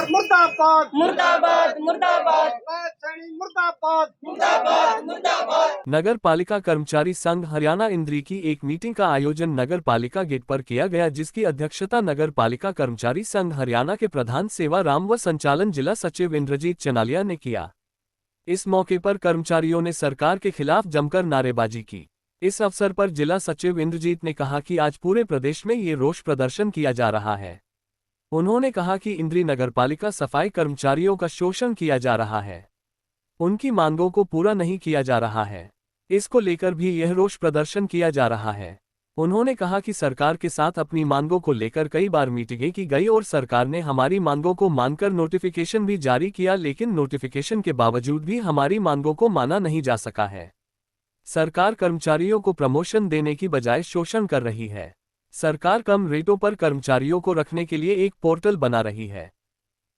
मुर्दाबाद मुर्दाबाद मुर्दाबाद मुर्दाबाद मुर्दाबाद मुर्दाबाद। नगर पालिका कर्मचारी संघ हरियाणा इंद्री की एक मीटिंग का आयोजन नगर पालिका गेट पर किया गया, जिसकी अध्यक्षता नगर पालिका कर्मचारी संघ हरियाणा के प्रधान सेवा राम व संचालन जिला सचिव इंद्रजीत चनालिया ने किया। इस मौके पर कर्मचारियों ने सरकार के खिलाफ जमकर नारेबाजी की। इस अवसर पर जिला सचिव इंद्रजीत ने कहा कि आज पूरे प्रदेश में ये रोष प्रदर्शन किया जा रहा है। उन्होंने कहा कि इंद्री नगरपालिका सफाई कर्मचारियों का शोषण किया जा रहा है, उनकी मांगों को पूरा नहीं किया जा रहा है, इसको लेकर भी यह रोष प्रदर्शन किया जा रहा है। उन्होंने कहा कि सरकार के साथ अपनी मांगों को लेकर कई बार मीटिंगें की गई और सरकार ने हमारी मांगों को मानकर नोटिफिकेशन भी जारी किया, लेकिन नोटिफिकेशन के बावजूद भी हमारी मांगों को माना नहीं जा सका है। सरकार कर्मचारियों को प्रमोशन देने की बजाय शोषण कर रही है। सरकार कम रेटों पर कर्मचारियों को रखने के लिए एक पोर्टल बना रही है।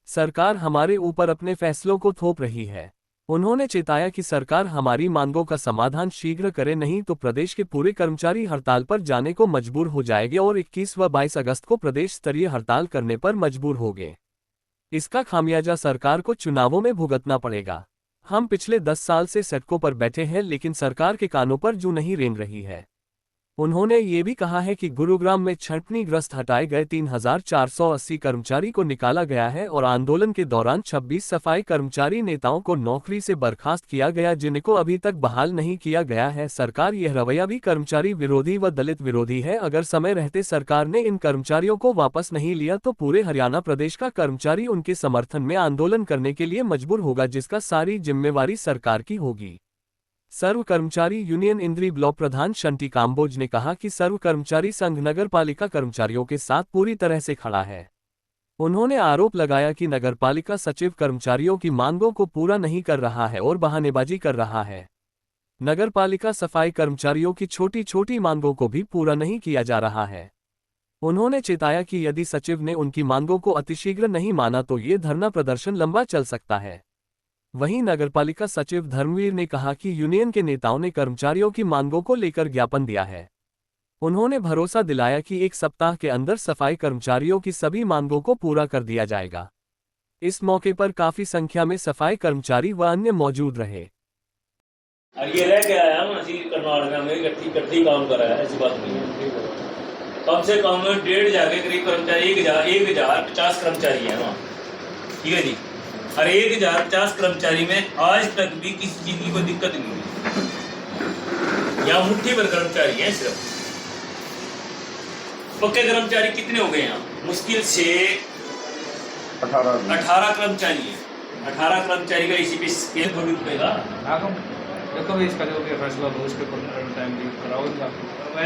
सरकार हमारे ऊपर अपने फैसलों को थोप रही है। उन्होंने चेताया कि सरकार हमारी मांगों का समाधान शीघ्र करे, नहीं तो प्रदेश के पूरे कर्मचारी हड़ताल पर जाने को मजबूर हो जाएंगे और 21 व 22 अगस्त को प्रदेश स्तरीय हड़ताल करने पर मजबूर होंगे। इसका खामियाजा सरकार को चुनावों में भुगतना पड़ेगा। हम पिछले 10 साल से सड़कों पर बैठे हैं, लेकिन सरकार के कानों पर जू नहीं रेंग रही है। उन्होंने ये भी कहा है कि गुरुग्राम में छंटनीग्रस्त हटाए गए 3480 कर्मचारी को निकाला गया है और आंदोलन के दौरान 26 सफाई कर्मचारी नेताओं को नौकरी से बर्खास्त किया गया, जिनको अभी तक बहाल नहीं किया गया है। सरकार यह रवैया भी कर्मचारी विरोधी व दलित विरोधी है। अगर समय रहते सरकार ने इन कर्मचारियों को वापस नहीं लिया तो पूरे हरियाणा प्रदेश का कर्मचारी उनके समर्थन में आंदोलन करने के लिए मजबूर होगा, जिसका सारी जिम्मेवारी सरकार की होगी। सर्व कर्मचारी यूनियन इंद्री ब्लॉक प्रधान शंटी काम्बोज ने कहा कि सर्व कर्मचारी संघ नगर पालिका कर्मचारियों के साथ पूरी तरह से खड़ा है। उन्होंने आरोप लगाया कि नगर पालिका सचिव कर्मचारियों की मांगों को पूरा नहीं कर रहा है और बहानेबाजी कर रहा है। नगर पालिका सफाई कर्मचारियों की छोटी छोटी मांगों को भी पूरा नहीं किया जा रहा है। उन्होंने चेताया कि यदि सचिव ने उनकी मांगों को अतिशीघ्र नहीं माना तो ये धरना प्रदर्शन लंबा चल सकता है। वहीं नगरपालिका सचिव धर्मवीर ने कहा कि यूनियन के नेताओं ने कर्मचारियों की मांगों को लेकर ज्ञापन दिया है। उन्होंने भरोसा दिलाया कि 1 सप्ताह के अंदर सफाई कर्मचारियों की सभी मांगों को पूरा कर दिया जाएगा। इस मौके पर काफी संख्या में सफाई कर्मचारी व अन्य मौजूद रहे। ये रह गया है कर्नाटक में इकट्ठी काम कर रहा है, ऐसी बात नहीं है। कम से कम 1,500 के करीब कर्मचारी, 1050 कर्मचारी है वहाँ, ठीक है जी। और 1050 कर्मचारी में आज तक भी किसी चीज की कोई दिक्कत नहीं हुई। यहाँ मुट्ठी भर कर्मचारी हैं सिर्फ। पक्के कर्मचारी कितने हो गए यहाँ? मुश्किल से 18 कर्मचारी है। 18 कर्मचारी का इसी पे स्केल थोड़ी रुकेगा। देखो इसका जो भी फैसला हो उसके ऊपर टाइम भी कराओ,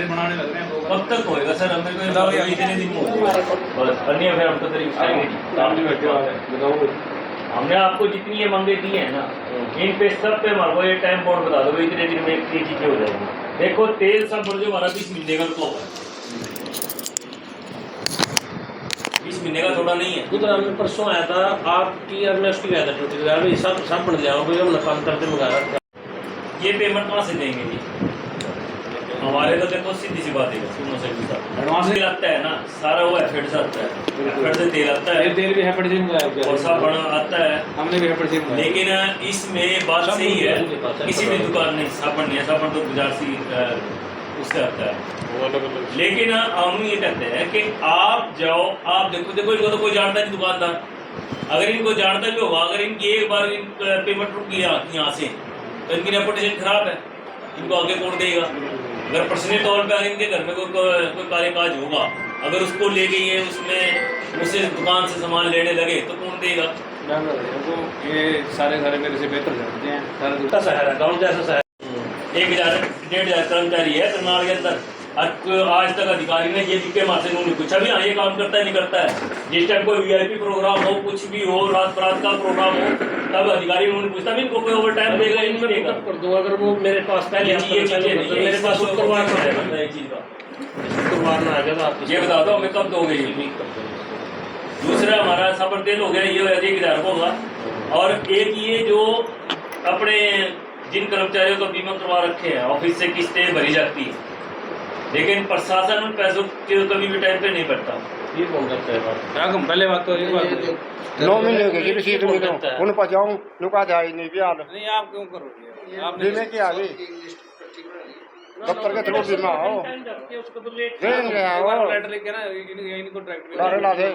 बनाने लग रहे हैं लोग। कब तक होएगा सर? हमें कोई इतने दिन में हो अन्य फिर हम तो तरीके हमने आपको जितनी ये मांगे दी है ना, इन पे सब पे हमारे को ये टाइम बोर्ड बता दो, इतने दिन में ये चीजें हो जाएगी। देखो तेल सब बढ़ जो हमारा 20 महीने का तो है, 20 महीने का थोड़ा नहीं है। उधर हमने परसों आया था आपकी और मैं उसकी गया था ड्यूटी, सब बढ़ जाओगे हम नफा करते मंगा रहा था। ये पेमेंट कहाँ से देंगे जी? हमारे तो देखो सीधी सी बात है, सुनो से एडवांस तेल आता है ना, सारा वो एफेड से आता है, एफेड से तेल आता है, तेल भी एफेड से और सब बड़ा आता है, हमने भी एफेड से। लेकिन इसमें बात सही है, किसी भी दुकान में साबुन नहीं है, साबुन तो बाजार से उससे आता है। लेकिन हम ये कहते हैं कि आप जाओ, आप देखो इनको तो कोई जानता नहीं दुकानदार। अगर इनको जानता भी होगा, अगर इनकी एक बार पेमेंट रुक गया यहाँ से तो इनकी रेपुटेशन खराब है, इनको आगे कौन देगा? अगर पर्सनल तौर पर इनके घर में कोई कार्यकाज होगा, अगर उसको ले गई है उसमें उससे दुकान से सामान लेने लगे तो कौन देगा? ये सारे घर मेरे से बेहतर जानते हैं। शहर है, गाँव जैसा शहर। 1,000-1,500 कर्मचारी है करनाल के अंदर। आज तक अधिकारी ने ये के मार से उन्होंने पूछा भी हाँ ये काम करता है नहीं करता है। जिस टाइम कोई VIP प्रोग्राम हो, कुछ भी हो, रात बरात का प्रोग्राम हो, तब अधिकारी उन्होंने पूछता भी इनको कोई ओवर टाइम देगा इनमें देगा कर दो। अगर वो मेरे पास पहले मेरे पास शुक्रवार में है चीज का, शुक्रवार में आ गया आप ये बता दो हमें कब दोगे? दूसरा हमारा सफर तेल हो गया, ये 1,000 होगा। और एक ये जो अपने जिन कर्मचारियों को बीमा करवा रखे हैं, ऑफिस से किस्तें भरी जाती है, लेकिन प्रशासन उन पैसों के कभी भी टाइम पे नहीं भरता। ये कौन करता है बात? पहले बात तो 9 महीने हो गए जी रसीद मिलो उन पहुंचाऊं लुका जाए नहीं भी हाल नहीं आप क्यों करोगे आप बीमे की आ गई दफ्तर के थ्रू बीमा आओ दे ले आओ लेटर लिख के ना इनको लारे ला दे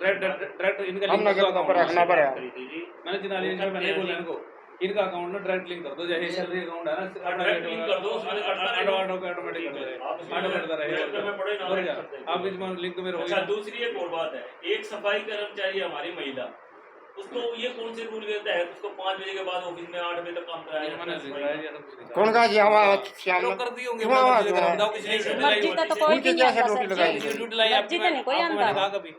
डायरेक्ट इनका हम नगर का पर रखना पड़ा मैंने जिनाली में पहले बोला इनको इनका अकाउंट में डायरेक्ट लिंक कर दो जैसे सैलरी अकाउंट है ना डायरेक्ट लिंक कर दो उसमें ऑटोमेटिक कर दो ऑटो करता रहेगा आप इसमें लिंक में अच्छा दूसरी एक और बात है, एक सफाई कर्मचारी हमारी महिला, उसको ये कौन से रूल कहता है उसको 5 बजे के बाद ऑफिस में 8 बजे तक काम कराया? कौन का जी हमारा श्याम कर दिए होंगे क्यों बताओ किसी ने मर्जी का तो कोई उनकी नहीं क्या आता ड्यूटी सर लगाई जी। ड्यूटी लाई मर्जी का नहीं कोई आपको मैंने आता। कहा कभी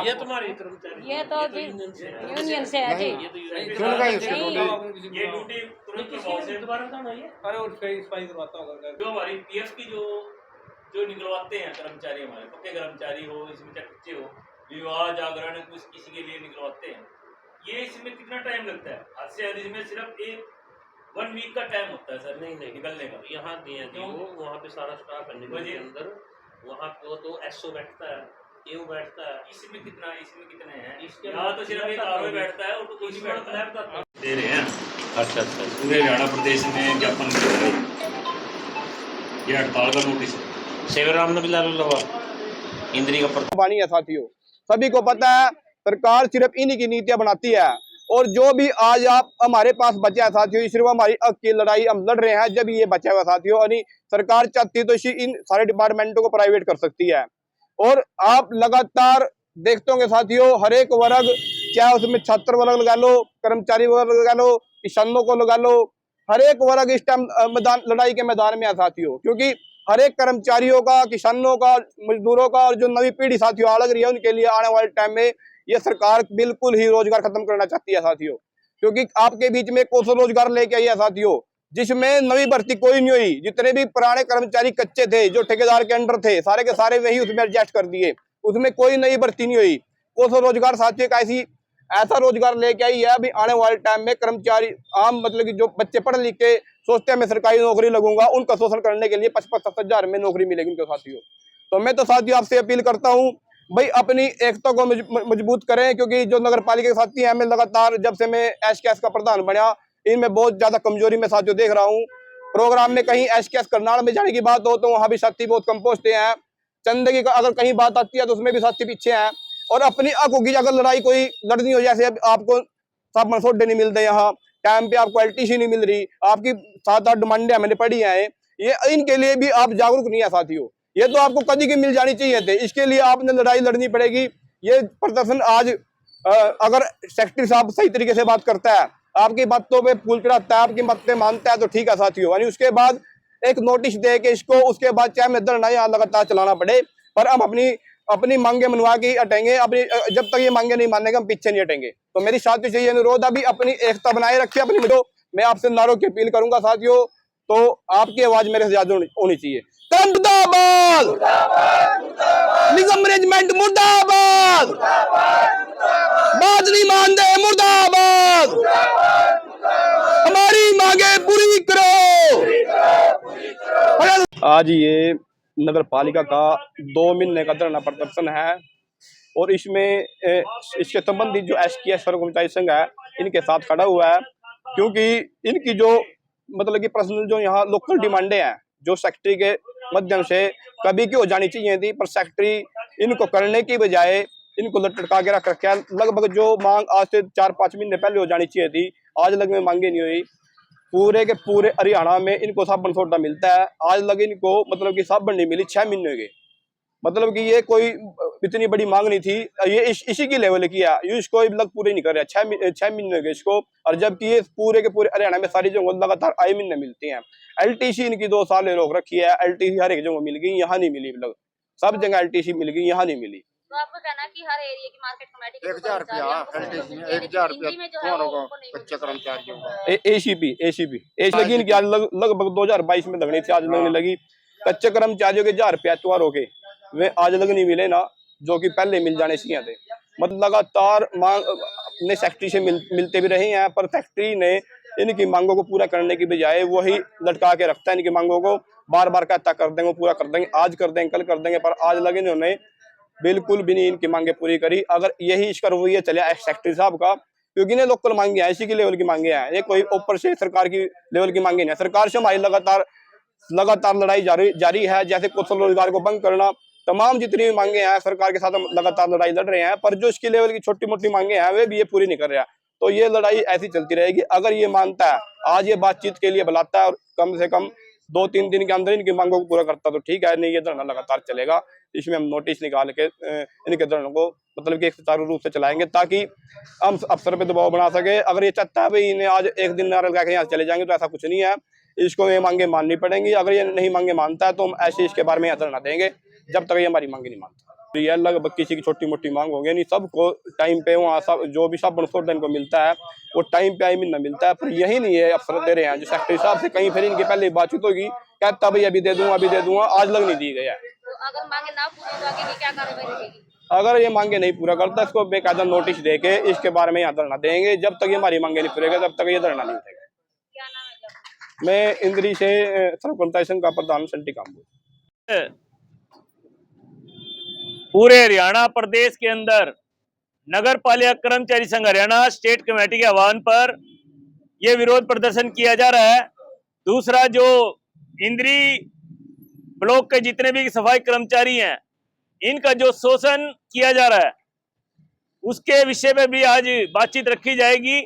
ये तुम्हारी कर्मचारी ये तो जी यूनियन से है जी। क्यों लगाई उसकी नहीं। ड्यूटी ये ड्यूटी तुरंत प्रभाव से दोबारा बताओ ना ये अरे और कहीं स्पाई करवाता होगा जो हमारी पीएफ की जो निकलवाते हैं कर्मचारी, हमारे पक्के कर्मचारी हो, इसमें चाहे बच्चे हो, विवाह जागरण कुछ किसी के लिए निकलवाते हैं, ये इसमें कितना टाइम लगता है? हद से अधिक इसमें सिर्फ 1 वीक का टाइम होता है सर नहीं नहीं निकलने का। यहाँ दिए क्यों? वो वहाँ पे सारा स्टाफ है निगम के अंदर, वहाँ को तो एसओ बैठता है, एओ बैठता है। इसमें कितने हैं? इसके यहाँ तो सिर्फ एक आरओ बैठता है और तो कोई नहीं बैठता है। दे रहे हैं अच्छा अच्छा पूरे हरियाणा प्रदेश में ज्ञापन कर रहे हैं, ये हड़ताल का नोटिस है। सेवराम नबी लाल इंद्री का बानी है साथियों, सभी को पता है सरकार सिर्फ इन्हीं की नीतियां बनाती है। और जो भी आज आप हमारे पास बचा है साथियों, सिर्फ हमारी हक की लड़ाई हम लड़ रहे हैं जब ये बचा हुआ साथियों। और सरकार चाहती तो इन सारे डिपार्टमेंटों को प्राइवेट कर सकती है। और आप लगातार देखते होंगे साथियों, हर एक वर्ग, चाहे उसमें छात्र वर्ग लगा लो, कर्मचारी वर्ग लगा लो, किसानों को लगा लो, हर एक वर्ग इस टाइम मैदान लड़ाई के मैदान में है साथियों। क्योंकि हर एक कर्मचारियों का, किसानों का, मजदूरों का और जो नई पीढ़ी साथियों आ लग रही है, उनके लिए आने वाले टाइम में ये सरकार बिल्कुल ही रोजगार खत्म करना चाहती है साथियों। क्योंकि आपके बीच में कौशल रोजगार लेके आई है साथियों, जिसमें नई भर्ती कोई नहीं हुई। जितने भी पुराने कर्मचारी कच्चे थे, जो ठेकेदार के अंडर थे, सारे के सारे वही उसमें एडजस्ट कर दिए, उसमें कोई नई भर्ती नहीं हुई। कौशल रोजगार साथियों का ऐसा रोजगार लेके आई है अभी आने वाले टाइम में। कर्मचारी आम मतलब कि जो बच्चे पढ़ लिख के सोचते हैं मैं सरकारी नौकरी लगूंगा, उनका शोषण करने के लिए 55-60 हजार में नौकरी मिलेगी उनके साथियों। तो मैं तो साथियों आपसे अपील करता हूं, भाई अपनी एकता को मजबूत करें। क्योंकि जो नगर पालिका के साथी हैं, मैं लगातार जब से मैं एसकेएस का प्रधान बना, इनमें बहुत ज्यादा कमजोरी में साथियों देख रहा हूँ। प्रोग्राम में कहीं एसकेएस करनाल में जाने की बात हो तो वहां भी साथी बहुत कम पहुंचते हैं। चंदे की अगर कहीं बात आती है तो उसमें भी साथी पीछे हैं। और अपनी हकों की अगर लड़ाई कोई लड़नी हो, जैसे आपको साबुन सोडे नहीं मिलते, यहाँ टाइम पे आपको एलटीसी नहीं मिल रही, आपकी 7-8 डिमांडें मैंने पढ़ी हैं, ये इनके लिए भी आप जागरूक नहीं है साथियों। ये तो आपको कभी की मिल जानी चाहिए थे, इसके लिए आपने लड़ाई लड़नी पड़ेगी। ये प्रदर्शन आज अगर सेक्रेटरी साहब सही तरीके से बात करता है, आपकी बातों पे फूल चढ़ाता है, आपकी बातें मानता है तो ठीक है साथियों। यानी उसके बाद एक नोटिस दे के इसको, उसके बाद चाहे मैं धरना यहाँ लगातार चलाना पड़े, पर हम अपनी मांगे मनवा के हटेंगे। अपनी जब तक ये मांगे नहीं मानेंगे हम पीछे नहीं हटेंगे। तो मेरी साथियों से ये अनुरोध, अभी अपनी एकता बनाए रखिए अपनी। मैं आपसे नारों की अपील करूंगा साथियों, तो आपकी आवाज मेरे से ज्यादा होनी चाहिए। मुर्दाबाद, निगम मैनेजमेंट मुर्दाबाद, बात नहीं मानते मुर्दाबाद, हमारी मांगे पूरी करो। आज ये नगर पालिका का 2 महीने का धरना प्रदर्शन है और इसमें इसके संबंधित जो एसकेएस कर्मचारी संघ है इनके साथ खड़ा हुआ है। क्योंकि इनकी जो मतलब कि पर्सनल जो यहाँ लोकल डिमांडें हैं, जो सेक्रेटरी के माध्यम से कभी की हो जानी चाहिए थी, पर सेक्रेटरी इनको करने की बजाय इनको लटका के रख रखा है। लगभग जो मांग आज से 4-5 महीने पहले हो जानी चाहिए थी, आज लग में मांगे नहीं हुई। पूरे के पूरे हरियाणा में इनको साबुन सोडा मिलता है, आज लगे इनको मतलब कि साबुन नहीं मिली 6 महीने के। मतलब कि ये कोई इतनी बड़ी मांग नहीं थी, ये इसी की लेवल की है, ये इसको लग पूरे नहीं कर रहा। 6 महीने हो गए इसको, और जबकि ये पूरे के पूरे हरियाणा में सारी जगह लगातार 8 महीने मिलती हैं। एलटीसी इनकी 2 साल रोक रखी है, एलटीसी हर एक जगह मिल गई, यहाँ नहीं मिली। मतलब सब जगह एलटीसी मिल गई, यहाँ नहीं मिली। तो आपका कहना है कि हर एरिया की मार्केट कमेटी 1000 रुपया 1000 रुपया बच्चे कर्मचारियों का एसीपी लगी इनकी आज लगभग 2022 में लगनी थी, आज लगने लगी। कच्चे कर्मचारियों के 1000 रुपया त्योहारों के वे आज लग नहीं मिले ना, जो कि पहले मिल जाने चाहिए थे। मतलब लगातार मांग अपने सेक्रेटरी से मिलते भी रहे हैं, पर सेक्रेटरी ने इनकी मांगों को पूरा करने की बजाय वही लटका के रखता है। इनकी मांगों को बार बार कहता कर देंगे, पूरा कर देंगे, आज कर देंगे, कल कर देंगे, पर आज लगे इन्होंने बिल्कुल भी नहीं इनकी मांगे पूरी करी। अगर यही इसका रवैया चला सेक्रेटरी साहब का, क्योंकि ने लोकल मांगे हैं, इसी की लेवल की मांगे हैं, ये कोई ऊपर से सरकार की लेवल की मांगे नहीं है। सरकार से हमारी लगातार लड़ाई जारी है, जैसे कौशल रोजगार को बंद करना, तमाम जितनी भी मांगे हैं सरकार के साथ हम लगातार लड़ाई लड़ रहे हैं, पर जो इसकी लेवल की छोटी मोटी मांगे हैं वे भी ये पूरी नहीं कर रहा। तो ये लड़ाई ऐसी चलती रहेगी। अगर ये मानता है, आज ये बातचीत के लिए बुलाता है और कम से कम 2-3 दिन के अंदर इनकी मांगों को पूरा करता तो ठीक है, नहीं ये धरना लगातार चलेगा। इसमें हम नोटिस निकाल के इनके धरनों को मतलब कि एक सुचारू रूप से चलाएंगे, ताकि हम अफसर पे दबाव बना सके। अगर ये चाहता है भाई इन्हें आज एक दिन नारा लगा के यहाँ चले जाएंगे, तो ऐसा कुछ नहीं है। इसको ये मांगे माननी पड़ेंगी। अगर ये नहीं मांगे मानता है तो हम ऐसे इसके बारे में यहाँ धरना देंगे जब तक ये हमारी मांगे नहीं मानता। ये लगभग किसी की छोटी मोटी मांग होगी नहीं, सबको टाइम पे वहाँ सब जो भी साबुन सोडन को मिलता है वो टाइम पे मिलना मिलता है, पर यही नहीं है अफसर दे रहे हैं। जो सेक्रेटरी साहब से कहीं फिर इनकी पहले बातचीत होगी, कहता भाई अभी दे दूंगा, आज लग नहीं दी गया है। तो अगर मांगे ना पूरी तो आगे की क्या कार्रवाई रहेगी? अगर ये मांगे नहीं पूरा करता इसको बेकायदा नोटिस देके इसके बारे में यहाँ धरना देंगे। जब तक ये हमारी मांगे नहीं पूरेगा तब तक ये धरना नहीं उठेगा। क्या नाम है आपका? मैं इंद्री से सर्वकर्मचारी संघ का प्रधान संटी काम्बोज। पूरे हरियाणा प्रदेश के अंदर नगर पालिका कर्मचारी संघ हरियाणा स्टेट कमेटी के आह्वान पर यह विरोध प्रदर्शन किया जा रहा है। दूसरा, जो इंद्री ब्लॉक के जितने भी सफाई कर्मचारी हैं इनका जो शोषण किया जा रहा है उसके विषय में भी आज बातचीत रखी जाएगी।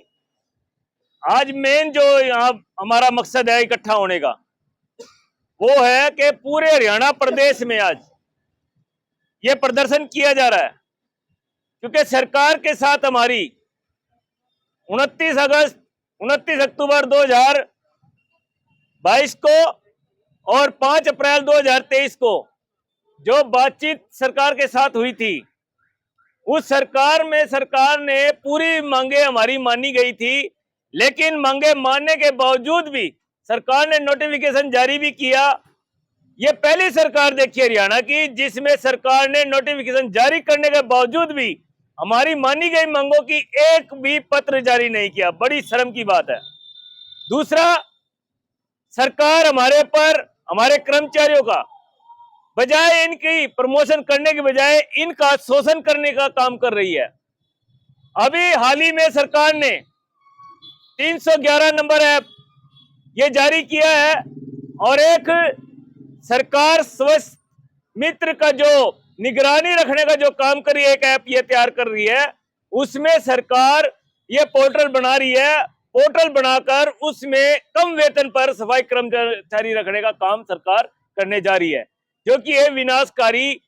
आज मेन जो यहाँ हमारा मकसद है इकट्ठा होने का वो है कि पूरे हरियाणा प्रदेश में आज ये प्रदर्शन किया जा रहा है, क्योंकि सरकार के साथ हमारी 29 अक्टूबर 2022 को और 5 अप्रैल 2023 को जो बातचीत सरकार के साथ हुई थी, उस सरकार में सरकार ने पूरी मांगे हमारी मानी गई थी। लेकिन मांगे मानने के बावजूद भी सरकार ने नोटिफिकेशन जारी भी किया। ये पहली सरकार देखी हरियाणा की जिसमें सरकार ने नोटिफिकेशन जारी करने के बावजूद भी हमारी मानी गई मांगों की एक भी पत्र जारी नहीं किया। बड़ी शर्म की बात है। दूसरा, सरकार हमारे पर, हमारे कर्मचारियों का बजाय इनकी प्रमोशन करने के बजाय इनका शोषण करने का काम कर रही है। अभी हाल ही में सरकार ने 311 नंबर ऐप ये जारी किया है और एक सरकार स्वास्थ्य मित्र का जो निगरानी रखने का जो काम कर रही है, एक ऐप ये तैयार कर रही है। उसमें सरकार ये पोर्टल बना रही है। पोर्टल बनाकर उसमें कम वेतन पर सफाई कर्मचारी रखने का काम सरकार करने जा रही है, जो कि ये विनाशकारी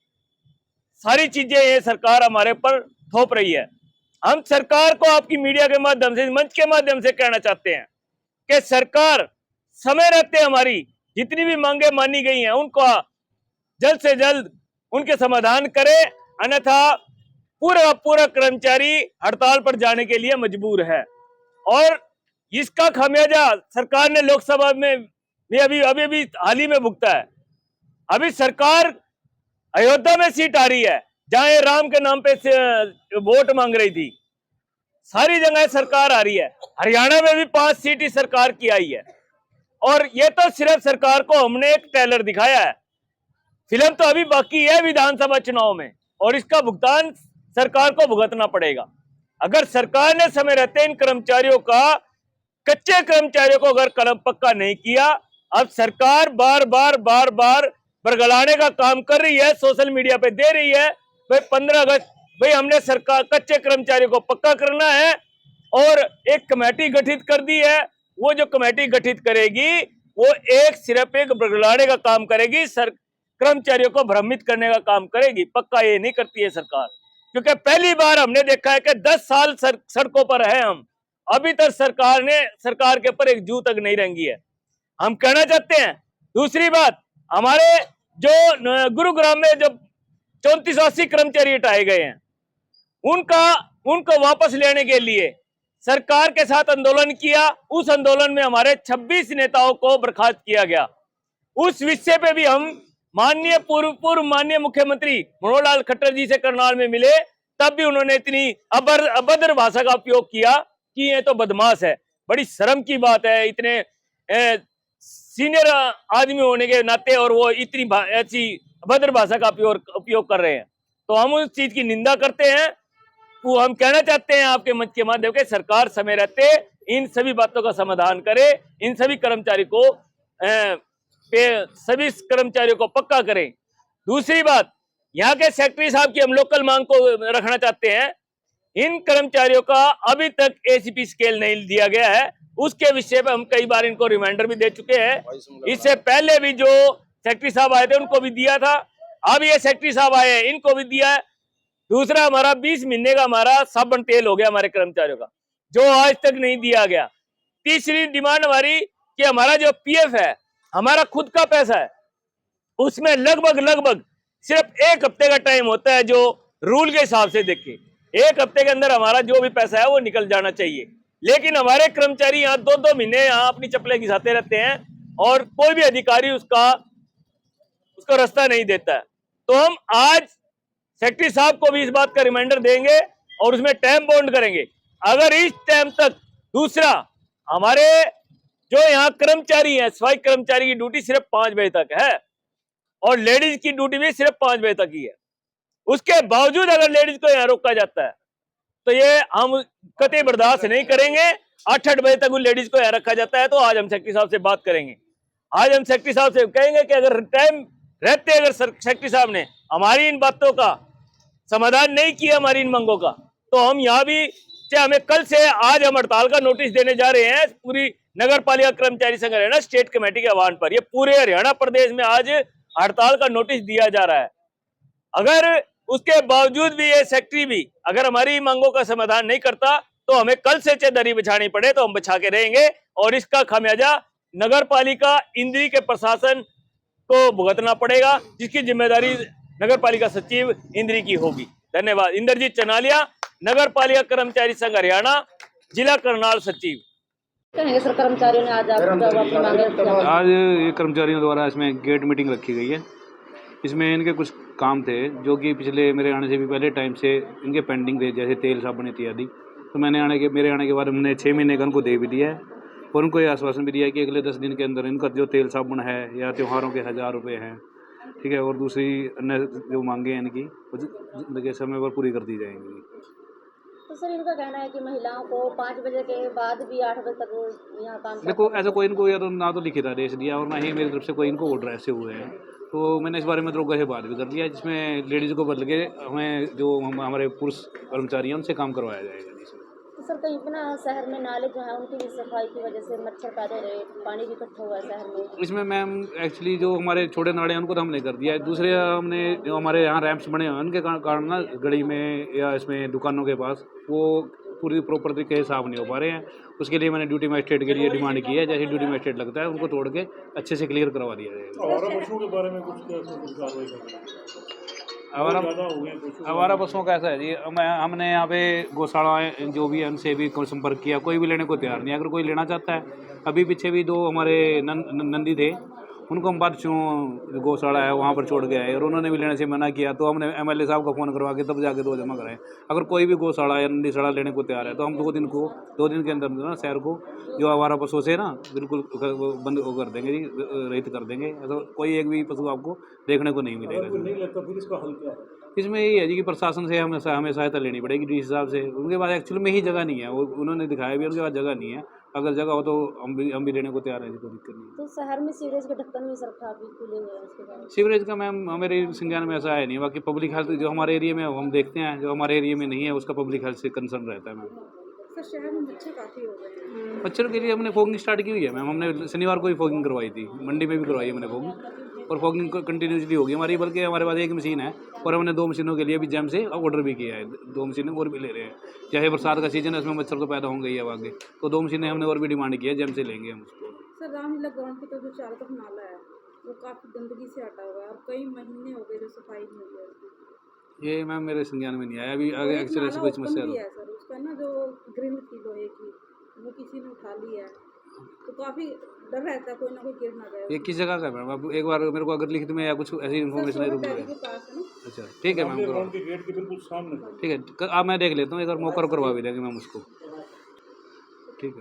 सारी चीजें ये सरकार हमारे पर थोप रही है। हम सरकार को आपकी मीडिया के माध्यम से, मंच के माध्यम से कहना चाहते हैं कि सरकार समय रहते हमारी जितनी भी मांगे मानी गई हैं उनका जल्द से जल्द उनके समाधान करे, अन्यथा पूरा कर्मचारी हड़ताल पर जाने के लिए मजबूर है। और इसका खामियाजा सरकार ने लोकसभा में अभी हाल ही में भुगता है। अभी सरकार अयोध्या में सीट आ रही है जहां ये राम के नाम पे वोट मांग रही थी। सारी जगह सरकार आ रही है। हरियाणा में भी 5 सीट ही सरकार की आई है। और ये तो सिर्फ सरकार को हमने एक ट्रेलर दिखाया है, फिल्म तो अभी बाकी है विधानसभा चुनाव में, और इसका भुगतान सरकार को भुगतना पड़ेगा। अगर सरकार ने समय रहते इन कर्मचारियों का, कच्चे कर्मचारियों को अगर कलम पक्का नहीं किया, अब सरकार बार बार बरगलाने का काम कर रही है, सोशल मीडिया पे दे रही है भाई 15 अगस्त भाई हमने सरकार कच्चे कर्मचारियों को पक्का करना है और एक कमेटी गठित कर दी है। वो जो कमेटी गठित करेगी वो सिर्फ एक बरगलाने का काम करेगी, कर्मचारियों को भ्रमित करने का काम करेगी। पक्का ये नहीं करती है सरकार, क्योंकि पहली बार हमने देखा है कि 10 साल सड़कों पर है हम, अभी तक सरकार के ऊपर एक जू तक नहीं रंगी है। हम कहना चाहते हैं। दूसरी बात, हमारे जो गुरुग्राम में जो 3480 कर्मचारी हटाए गए हैं उनको वापस लेने के लिए सरकार के साथ आंदोलन किया। उस आंदोलन में हमारे 26 नेताओं को बर्खास्त किया गया। उस विषय पे भी हम माननीय पूर्व माननीय मुख्यमंत्री मनोहर लाल खट्टर जी से करनाल में मिले, तब भी उन्होंने इतनी अभद्र भाषा का उपयोग किया कि ये तो बदमाश है। बड़ी शर्म की बात है, इतने सीनियर आदमी होने के नाते और वो इतनी ऐसी अभद्र भाषा का उपयोग कर रहे हैं। तो हम उस चीज की निंदा करते हैं। वो हम कहना चाहते हैं आपके मंच के माध्यम से, सरकार समय रहते इन सभी बातों का समाधान करे, इन सभी कर्मचारी को सभी कर्मचारियों को पक्का करें। दूसरी बात, यहाँ के सेक्रेटरी साहब की हम लोकल मांग को रखना चाहते हैं। इन कर्मचारियों का अभी तक एसीपी स्केल नहीं दिया गया है, उसके विषय पे हम कई बार इनको रिमाइंडर भी दे चुके हैं। इससे पहले भी जो सेक्रेटरी साहब आए थे उनको भी दिया था, अब ये सेक्रेटरी साहब आए हैं इनको भी दिया है। दूसरा, हमारा 20 महीने का हमारा साबुन तेल हो गया हमारे कर्मचारियों का, जो आज तक नहीं दिया गया। तीसरी डिमांड हमारी कि हमारा जो पीएफ है, हमारा खुद का पैसा है, उसमें लगभग सिर्फ 1 हफ्ते का टाइम होता है। जो रूल के हिसाब से देखें 1 हफ्ते के अंदर हमारा जो भी पैसा है वो निकल जाना चाहिए, लेकिन हमारे कर्मचारी यहाँ 2-2 महीने यहाँ अपनी चप्पलें घिसाते रहते हैं और कोई भी अधिकारी उसका रास्ता नहीं देता है। तो हम आज सेक्रेटरी साहब को भी इस बात का रिमाइंडर देंगे और उसमें टाइम बाउंड करेंगे। अगर इस टाइम तक, दूसरा हमारे जो यहाँ कर्मचारी हैं, सफाई कर्मचारी की ड्यूटी सिर्फ 5 बजे तक है और लेडीज की ड्यूटी भी सिर्फ 5 बजे तक ही है। उसके बावजूद अगर लेडीज को यहाँ रोका जाता है तो ये हम कतई बर्दाश्त नहीं करेंगे। 8-8 बजे तक उन लेडीज को यहाँ रखा जाता है। तो आज हम सेक्रेटरी साहब से बात करेंगे, आज हम सेक्रेटरी साहब से कहेंगे कि अगर टाइम रहते अगर सेक्रेटरी साहब ने हमारी इन बातों का समाधान नहीं किया, हमारी इन मांगों का, तो हम यहाँ भी चाहे हमें कल से आज हम हड़ताल का नोटिस देने जा रहे हैं पूरी नगर पालिका कर्मचारी संघ हरियाणा स्टेट कमेटी के आह्वान पर। ये पूरे हरियाणा प्रदेश में आज हड़ताल का नोटिस दिया जा रहा है। अगर उसके बावजूद भी ये सेक्रेटरी भी अगर हमारी मांगों का समाधान नहीं करता तो हमें कल से चाहे दरी बिछानी पड़े तो हम बिछा के रहेंगे और इसका खामियाजा नगर पालिका इंद्री के प्रशासन को भुगतना पड़ेगा, जिसकी जिम्मेदारी नगर पालिका सचिव इंद्री की होगी। धन्यवाद। इंद्रजीत चनालिया, नगर पालिका कर्मचारी संघ हरियाणा, जिला करनाल सचिव। कहेंगे सर, कर्मचारियों ने आज अपनी मांगे आज ये कर्मचारियों द्वारा इसमें गेट मीटिंग रखी गई है। इसमें इनके कुछ काम थे जो कि पिछले मेरे आने से भी पहले टाइम से इनके पेंडिंग थे, जैसे तेल साबुन इत्यादि। तो मेरे आने के बाद हमने 6 महीने का उनको दे भी दिया है और उनको ये आश्वासन भी दिया है कि अगले 10 दिन के अंदर इनका जो तेल साबुन है या त्योहारों के 1000 रुपये हैं, ठीक है, और दूसरी अन्य जो मांगे हैं इनकी जिंदगी समय पर पूरी कर दी जाएंगी। तो सर, इनका कहना है कि महिलाओं को 5 बजे के बाद भी 8 बजे तक यहाँ काम देखो, ऐसा कोई इनको या तो ना तो लिखित आदेश दिया और ना ही मेरी तरफ से कोई इनको ऑर्डर ऐसे हुए हैं। तो मैंने इस बारे में दरोगा से बात भी कर दिया, जिसमें लेडीज़ को बदल के हमें जो हमारे पुरुष कर्मचारी हैं उनसे काम करवाया जाएगा। तो सर, कहीं पर ना शहर में नाले जो हैं उनकी भी सफाई की वजह से मच्छर पैदा रहे, पानी भी इकट्ठा हुआ है शहर में। इसमें मैम एक्चुअली जो हमारे छोटे नाले हैं उनको तो हमने कर दिया है। दूसरे हमने जो हमारे यहाँ रैंप्स बने हुए हैं उनके कारण ना गली में या इसमें दुकानों के पास वो पूरी प्रॉपर तरीके से साफ नहीं हो पा रहे हैं। उसके लिए मैंने ड्यूटी मजिस्ट्रेट के लिए डिमांड की है, जैसे ड्यूटी मजिस्ट्रेट लगता है उनको तोड़ के अच्छे से क्लियर करवा दिया जाएगा। हमारा पशुओं का ऐसा है जी, हमने यहाँ पे गौशालाएँ जो भी है उनसे भी संपर्क किया, कोई भी लेने को तैयार नहीं। अगर कोई लेना चाहता है, अभी पीछे भी 2 हमारे नंदी थे, उनको हम बात गौशाला है वहाँ पर छोड़ गया है और उन्होंने भी लेने से मना किया। तो हमने MLA साहब को फ़ोन करवा के तब जाके 2 जमा कराए। अगर कोई भी गौशाला या नंदी शाला लेने को तैयार है तो हम 2 दिन के अंदर ना शहर को जो हमारा पशुओं से ना बिल्कुल बंद कर देंगे जी, रहित कर देंगे। ऐसा कोई एक भी पशु आपको देखने को नहीं मिलेगा। इसमें यही है जी कि प्रशासन से हमें सहायता लेनी पड़ेगी जिस हिसाब से। उनके पास एक्चुअली में ही जगह नहीं है, वो उन्होंने दिखाया भी उनके पास जगह नहीं है। अगर जगह हो तो हम भी लेने को तैयार हैं, कोई दिक्कत नहीं। तो शहर में सीवरेज के ढक्कन भी सरकार भी खुले हुए हैं उसके बाद सीवरेज का मैम हमारे संज्ञान में ऐसा है नहीं। बाकी पब्लिक हेल्थ जो हमारे एरिया में हम देखते हैं, जो हमारे एरिया में नहीं है उसका पब्लिक हेल्थ से कंसर्न रहता है मैम। सर, शहर में मच्छर काफ़ी हो गए हैं। मच्छर के लिए हमने फॉगिंग स्टार्ट की हुई है मैम। हमने शनिवार को ही फॉगिंग करवाई थी, मंडी में भी करवाई है मैंने फॉगिंग, और फॉगिंग कंटिन्यूसली होगी हमारी। बल्कि हमारे पास एक मशीन है और हमने 2 मशीनों के लिए भी जैम से ऑर्डर भी किया है। 2 मशीनें और भी ले रहे हैं, चाहे बरसात का सीजन है उसमें मच्छर तो पैदा होंगे ही अब आगे, तो 2 मशीनें हमने और भी डिमांड की है, जैम से लेंगे हम उसको। सर, रामलीला ग्राउंड की तो जो चारों तरफ नाला है वो काफ़ी गंदगी से हटा हुआ है और कई महीने हो गए जो सफाई नहीं हुई है। ये मैम मेरे संज्ञान में नहीं आया अभी। आगे एक्चुअली ऐसी कोई समस्या है सर, उसका ना जो ग्रिल थी लोहे की वो किसी ने उठा ली है, तो काफ़ी डर रहता है कोई ना कोई गिर ना जाए। ये किस जगह का है मैम? आप एक बार मेरे को अगर लिखित में या कुछ ऐसी इन्फॉर्मेशन है तो अच्छा ठीक है मैम, ठीक है, मैं देख लेता हूँ, एक बार मौका करवा भी देंगे मैम उसको। ठीक है।